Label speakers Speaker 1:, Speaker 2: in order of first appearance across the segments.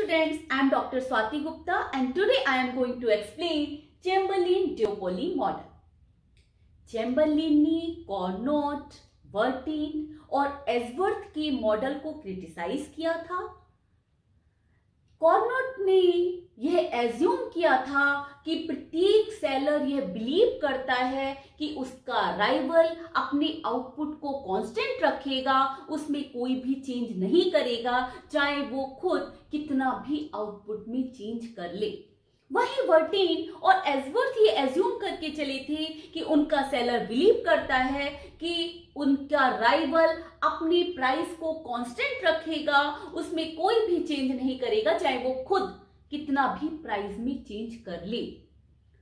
Speaker 1: students, I am Dr. Swati Gupta and today I am going to explain Chamberlain-Duopoly model. Chamberlain ने कॉर्नोट, वर्टिन और एस्वर्थ के model को criticise किया था। कॉर्नोट ने यह एज्यूम किया था कि प्रत्येक सेलर यह बिलीव करता है कि उसका राइवल अपने आउटपुट को कांस्टेंट रखेगा, उसमें कोई भी चेंज नहीं करेगा, चाहे वो खुद कितना भी आउटपुट में चेंज कर ले। वही वर्टिन और एस्वर्थ ये एज्यूम करके चले थे कि उनका सेलर बिलीव करता है कि उनका राइवल अपनी प्राइस को कांस्टेंट रखेगा, उसमें कोई भी चेंज नहीं करेगा, चाहे वो खुद कितना भी प्राइस में चेंज कर ले।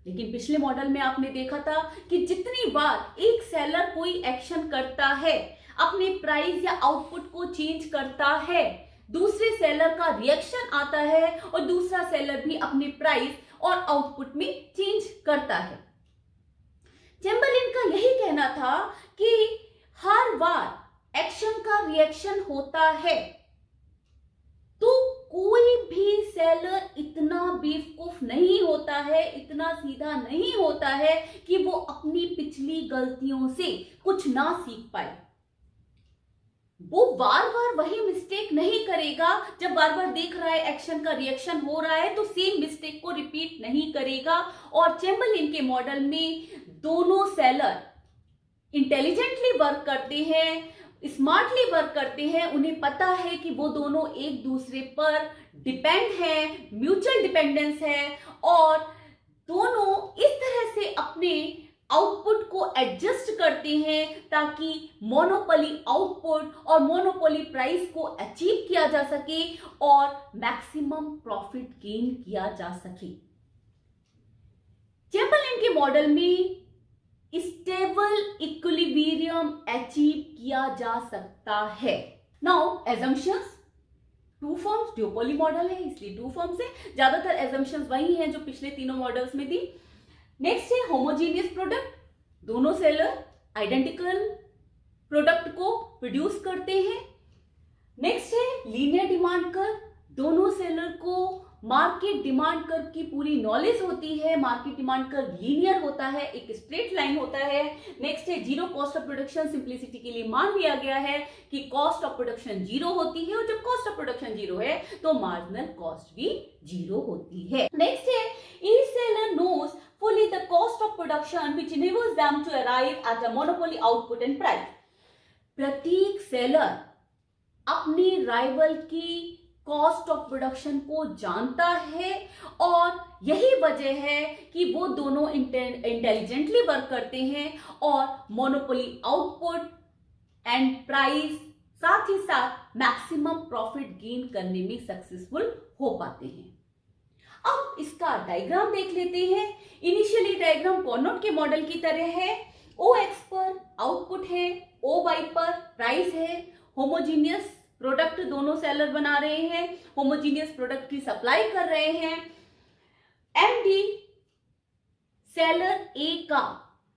Speaker 1: लेकिन पिछले मॉडल में आपने देखा था कि जितनी बार एक सेलर कोई एक्शन करता है, अपने प्राइस या आउटपुट को चेंज करता है, दूसरे सेलर का रिएक्शन आता है और दूसरा सेलर भी अपने प्राइस और आउटपुट में चेंज करता है। चैम्बरलिन का यही कहना था कि हर बार एक्शन का रिएक्शन होता है तो कोई भी सेलर इतना बेवकूफ नहीं होता है, इतना सीधा नहीं होता है कि वो अपनी पिछली गलतियों से कुछ ना सीख पाए। वो बार बार वही मिस्टेक नहीं करेगा। जब बार बार देख रहा है एक्शन का रिएक्शन हो रहा है तो सेम मिस्टेक को रिपीट नहीं करेगा। और चैम्बरलिन के मॉडल में दोनों सेलर इंटेलिजेंटली वर्क करते हैं, स्मार्टली वर्क करते हैं, उन्हें पता है कि वो दोनों एक दूसरे पर डिपेंड है, म्यूचुअल डिपेंडेंस है और दोनों इस तरह से अपने आउटपुट को एडजस्ट करते हैं ताकि मोनोपोली आउटपुट और मोनोपोली प्राइस को अचीव किया जा सके और मैक्सिमम प्रॉफिट गेन किया जा सके। चैम्बरलिन के मॉडल में स्टेबल इक्विलिब्रियम अचीव किया जा सकता है। Now assumptions, two forms, duopoly model है इसलिए टू फॉर्म्स है, ज्यादातर एजम्पशंस वही हैं जो पिछले तीनों मॉडल्स में थी। नेक्स्ट है होमोजीनियस प्रोडक्ट, दोनों सेलर आइडेंटिकल प्रोडक्ट को प्रोड्यूस करते हैं। नेक्स्ट है लीनियर डिमांड कर्व, दोनों सेलर को मार्केट डिमांड कर्व की पूरी नॉलेज होती है, मार्केट डिमांड कर्व लीनियर होता है, एक स्ट्रेट लाइन होता है। नेक्स्ट है zero cost of production, simplicity के लिए मान लिया गया है कि कॉस्ट ऑफ प्रोडक्शन जीरो होती है और जब कॉस्ट ऑफ प्रोडक्शन जीरो है तो मार्जिनल कॉस्ट भी जीरो होती है। नेक्स्ट है each seller knows fully the cost of production which enables them to arrive at a monopoly output and price. प्रत्येक सेलर अपने राइवल की कॉस्ट ऑफ प्रोडक्शन को जानता है और यही वजह है कि वो दोनों इंटेलिजेंटली वर्क करते हैं और मोनोपोली आउटपुट एंड प्राइस साथ ही साथ मैक्सिमम प्रॉफिट गेन करने में सक्सेसफुल हो पाते हैं। अब इसका डायग्राम देख लेते हैं। इनिशियली डायग्राम कॉर्नोट के मॉडल की तरह है। ओ एक्स पर आउटपुट है, ओ वाई पर प्राइस है। होमोजीनियस प्रोडक्ट दोनों सेलर बना रहे हैं, होमोजीनियस प्रोडक्ट की सप्लाई कर रहे हैं। एम डी सेलर ए का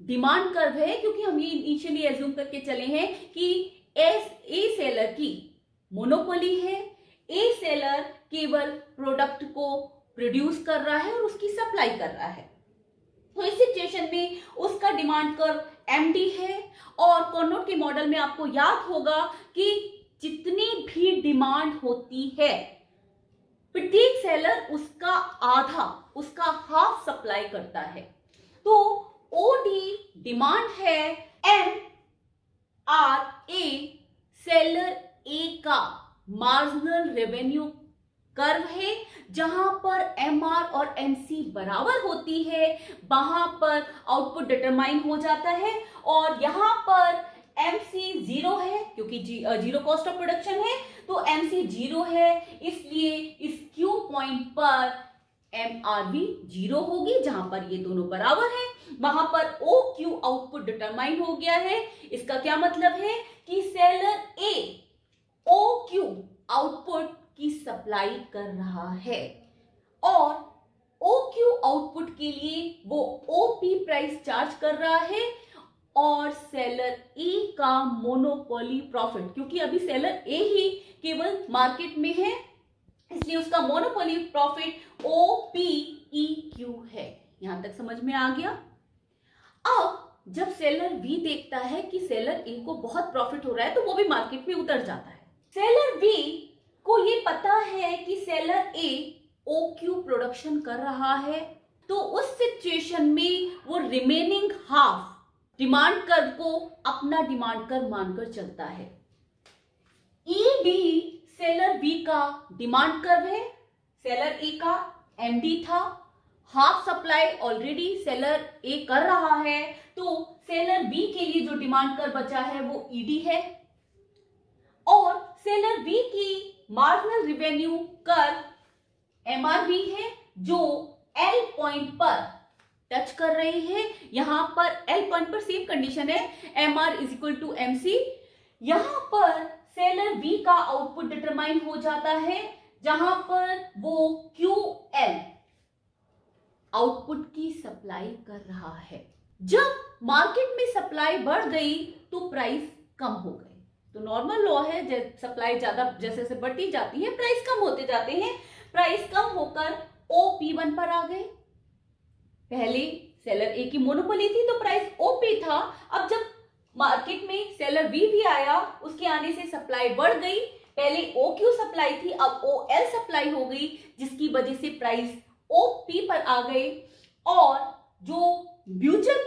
Speaker 1: डिमांड कर्व है, क्योंकि हम ये इनिशियली एज्यूम करके चले हैं कि ए सेलर की मोनोपोली है, ए सेलर केवल प्रोडक्ट को प्रोड्यूस कर रहा है और उसकी सप्लाई कर रहा है। तो इस सिचुएशन में उसका डिमांड कर्व एमडी है और कॉर्नोट के मॉडल में आपको याद होगा कि जितनी भी डिमांड होती है प्रत्येक सेलर उसका आधा, उसका हाफ सप्लाई करता है। तो ओडी डिमांड है, एम आर ए सेलर ए का मार्जिनल रेवेन्यू कर्व है। जहां पर एमआर और एमसी बराबर होती है वहां पर आउटपुट डिटरमाइन हो जाता है और यहां पर एमसी जीरो है क्योंकि जीरो कॉस्ट ऑफ प्रोडक्शन है, तो एमसी जीरो है, इसलिए इस क्यू पॉइंट पर एमआर भी जीरो होगी। जहां पर ये दोनों बराबर हैं वहां पर ओ क्यू आउटपुट डिटरमाइन हो गया है। इसका क्या मतलब है कि सेलर ए ओ क्यू आउटपुट की सप्लाई कर रहा है और OQ आउटपुट के लिए वो OP प्राइस चार्ज कर रहा है और सेलर ए का मोनोपोली प्रॉफिट, क्योंकि अभी सेलर ए ही केवल मार्केट में है इसलिए उसका मोनोपोली प्रॉफिट OPEQ है। यहां तक समझ में आ गया। अब जब सेलर बी देखता है कि सेलर ए को बहुत प्रॉफिट हो रहा है तो वो भी मार्केट में उतर जाता है। सेलर बी को ये पता है कि सेलर ए OQ प्रोडक्शन कर रहा है, तो उस सिचुएशन में वो रिमेनिंग हाफ डिमांड कर्व को अपना डिमांड कर्व मानकर चलता है। ED सेलर बी का डिमांड कर्व है, सेलर ए का MD था, हाफ सप्लाई ऑलरेडी सेलर ए कर रहा है, तो सेलर बी के लिए जो डिमांड कर्व बचा है वो ED है, और सेलर बी की मार्जिनल रिवेन्यू कर्व MRV है जो L पॉइंट पर टच कर रही है। यहां पर L पॉइंट पर सेम कंडीशन है, MR is equal to MC। यहां पर सेलर बी का आउटपुट डिटरमाइन हो जाता है, जहां पर वो QL आउटपुट की सप्लाई कर रहा है। जब मार्केट में सप्लाई बढ़ गई तो प्राइस कम हो गई। तो नॉर्मल लॉ है, सप्लाई ज्यादा जैसे जैसे बढ़ती जाती है प्राइस कम होते जाते हैं। प्राइस कम होकर OP1 पर आ गए। पहले सेलर ए की मोनोपोली थी तो प्राइस OP था। अब जब मार्केट में सेलर बी भी आया, उसके आने से सप्लाई बढ़ गई। पहले OQ सप्लाई थी, अब OL सप्लाई हो गई, जिसकी वजह से प्राइस OP पर आ गए, और जो म्यूचुअल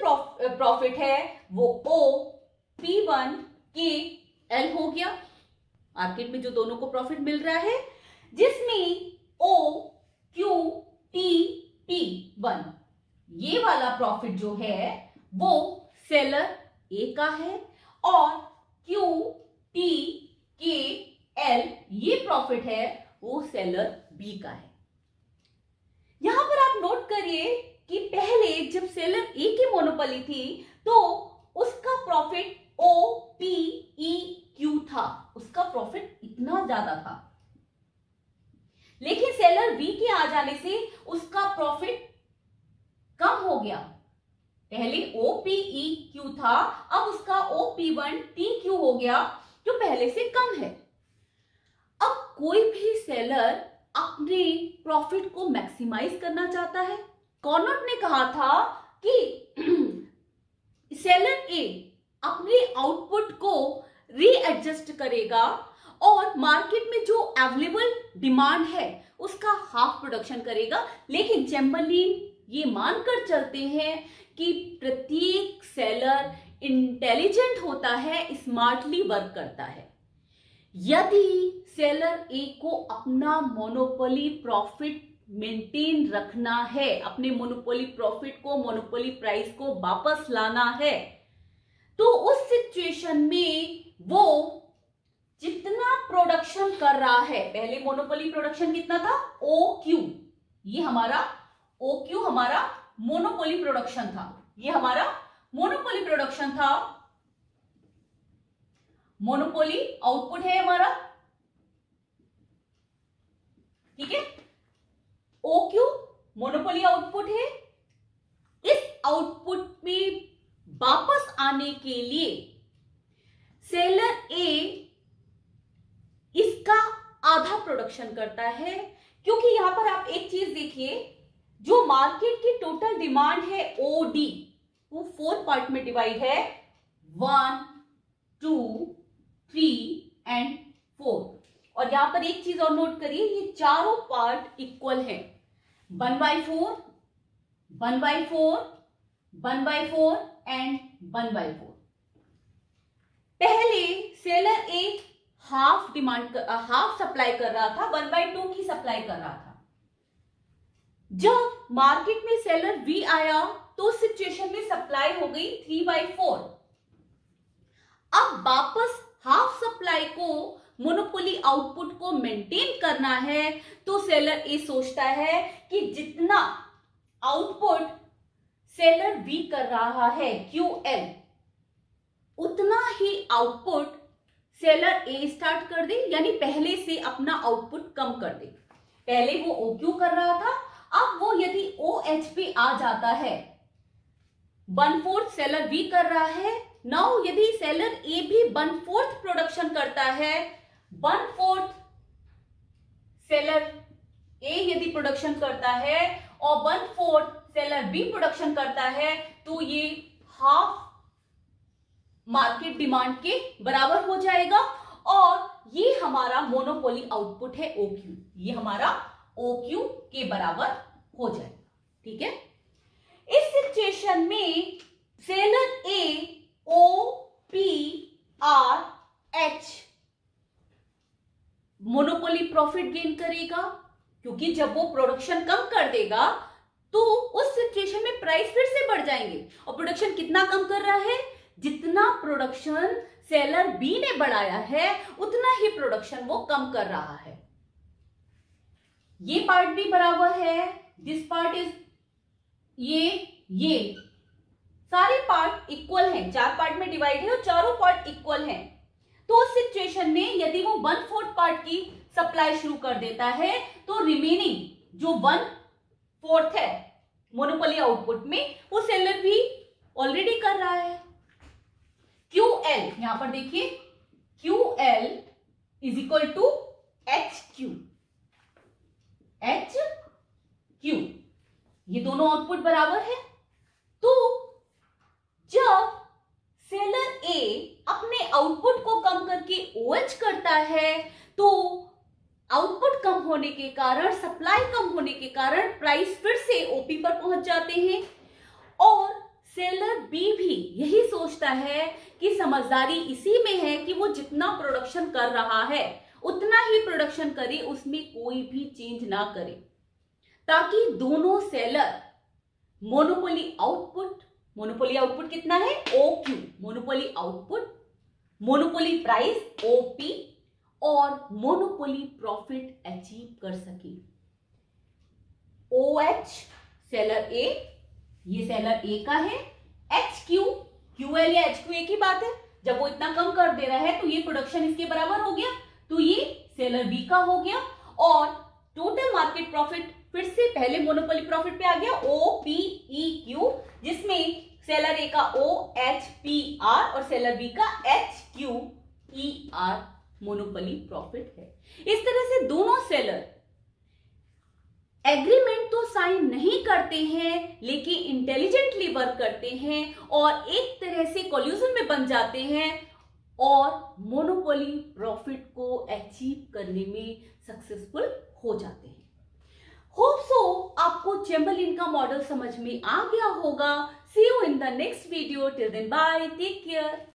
Speaker 1: प्रॉफिट है वो OP1 के L हो गया। मार्केट में जो दोनों को प्रॉफिट मिल रहा है, जिसमें OQTP1 ये वाला प्रॉफिट जो है वो सेलर ए का है, और QTKL ये प्रॉफिट है वो सेलर बी का है। यहां पर आप नोट करिए कि पहले जब सेलर ए की मोनोपोली थी तो उसका प्रॉफिट OPEQ था, उसका प्रॉफिट इतना ज्यादा था। लेकिन सेलर बी के आ जाने से उसका प्रॉफिट कम हो गया। पहले OPEQ था, अब उसका OP1TQ हो गया, जो पहले से कम है। अब कोई भी सेलर अपने प्रॉफिट को मैक्सिमाइज करना चाहता है। कॉर्नट ने कहा था कि सेलर ए अपने आउटपुट को रीएडजस्ट करेगा और मार्केट में जो अवेलेबल डिमांड है उसका हाफ प्रोडक्शन करेगा। लेकिन चैम्बरलिन ये मानकर चलते हैं कि प्रत्येक सेलर इंटेलिजेंट होता है, स्मार्टली वर्क करता है। यदि सेलर ए को अपना मोनोपोली प्रॉफिट मेंटेन रखना है, अपने मोनोपोली प्रॉफिट को, मोनोपोली प्राइस को वापस लाना है, तो उस सिचुएशन में वो जितना प्रोडक्शन कर रहा है, पहले मोनोपोली प्रोडक्शन कितना था OQ, ये हमारा OQ हमारा मोनोपोली प्रोडक्शन था, ये हमारा मोनोपोली प्रोडक्शन था, मोनोपोली आउटपुट है हमारा, ठीक है। OQ मोनोपोली आउटपुट है। इस आउटपुट में वापस आने के लिए सेलर ए इसका आधा प्रोडक्शन करता है, क्योंकि यहां पर आप एक चीज देखिए, जो मार्केट की टोटल डिमांड है OD वो 4 पार्ट में डिवाइड है, 1, 2, 3 एंड 4। और यहां पर एक चीज और नोट करिए, ये चारों पार्ट इक्वल है, 1/4, 1/4, 1/4 एंड 1/4। पहले सेलर ए हाफ सप्लाई कर रहा था, 1/2 की सप्लाई कर रहा था। जब मार्केट में सेलर बी आया तो उस सिचुएशन में सप्लाई हो गई 3/4। अब वापस हाफ सप्लाई को, मोनोपोली आउटपुट को मेंटेन करना है, तो सेलर ए सोचता है कि जितना आउटपुट सेलर बी कर रहा है QL, उतना ही आउटपुट सेलर ए स्टार्ट कर दे, यानी पहले से अपना आउटपुट कम कर दे। पहले वो OQ कर रहा था, अब वो यदि OH पे आ जाता है, 1/4 सेलर बी कर रहा है, नाउ यदि सेलर ए भी 1/4 प्रोडक्शन करता है, 1/4 सेलर ए यदि प्रोडक्शन करता है और 1/4 सेलर बी प्रोडक्शन करता है, तो ये हाफ मार्केट डिमांड के बराबर हो जाएगा और ये हमारा मोनोपोली आउटपुट है OQ, ये हमारा OQ के बराबर हो जाएगा। ठीक है, इस सिचुएशन में सेलर ए OPRH मोनोपोली प्रॉफिट गेन करेगा, क्योंकि जब वो प्रोडक्शन कम कर देगा तो उस सिचुएशन में प्राइस फिर से बढ़ जाएंगे। और प्रोडक्शन कितना कम कर रहा है? जितना प्रोडक्शन सेलर बी ने बढ़ाया है उतना ही प्रोडक्शन वो कम कर रहा है। ये पार्ट भी बराबर है, दिस पार्ट इज ये सारे पार्ट इक्वल हैं, 4 पार्ट में डिवाइड है और चारों पार्ट इक्वल हैं। तो उस सिचुएशन में यदि वो 1/4 पार्ट की सप्लाई शुरू कर देता है तो रिमेनिंग जो 1/4 है मोनोपोली आउटपुट में वो सेलर भी ऑलरेडी कर रहा है। QL यहां पर देखिए, QL is equal to HQ, ये दोनों आउटपुट बराबर है। तो जब सेलर ए अपने आउटपुट को कम करके OH करता है तो आउटपुट कम होने के कारण, सप्लाई कम होने के कारण प्राइस फिर से OP पर पहुंच जाते हैं। और सेलर बी भी यही सोचता है कि समझदारी इसी में है कि वो जितना प्रोडक्शन कर रहा है उतना ही प्रोडक्शन करे, उसमें कोई भी चेंज ना करे, ताकि दोनों सेलर मोनोपोली आउटपुट कितना है? OQ, monopoly output, monopoly price OP और मोनोपोली प्रॉफिट अचीव कर सके। OH सेलर ए, ये सेलर ए का है, HQ, QL या HQ एक ही बात है। जब वो इतना कम कर दे रहा है तो ये प्रोडक्शन इसके बराबर हो गया, तो ये सेलर बी का हो गया। और टोटल मार्केट प्रॉफिट फिर से पहले मोनोपोली प्रॉफिट पे आ गया OPEQ, जिसमें सेलर ए का OHPR और सेलर बी का HQER मोनोपोली प्रॉफिट है। इस तरह से दोनों सेलर एग्रीमेंट तो साइन नहीं करते हैं, लेकिन इंटेलिजेंटली वर्क करते हैं और एक तरह से कॉल्यूजन में बन जाते हैं और मोनोपोली प्रॉफिट को अचीव करने में सक्सेसफुल हो जाते हैं। होप सो आपको चेम्बरलेन का मॉडल समझ में आ गया होगा। See you in the next video. Till then bye, take care.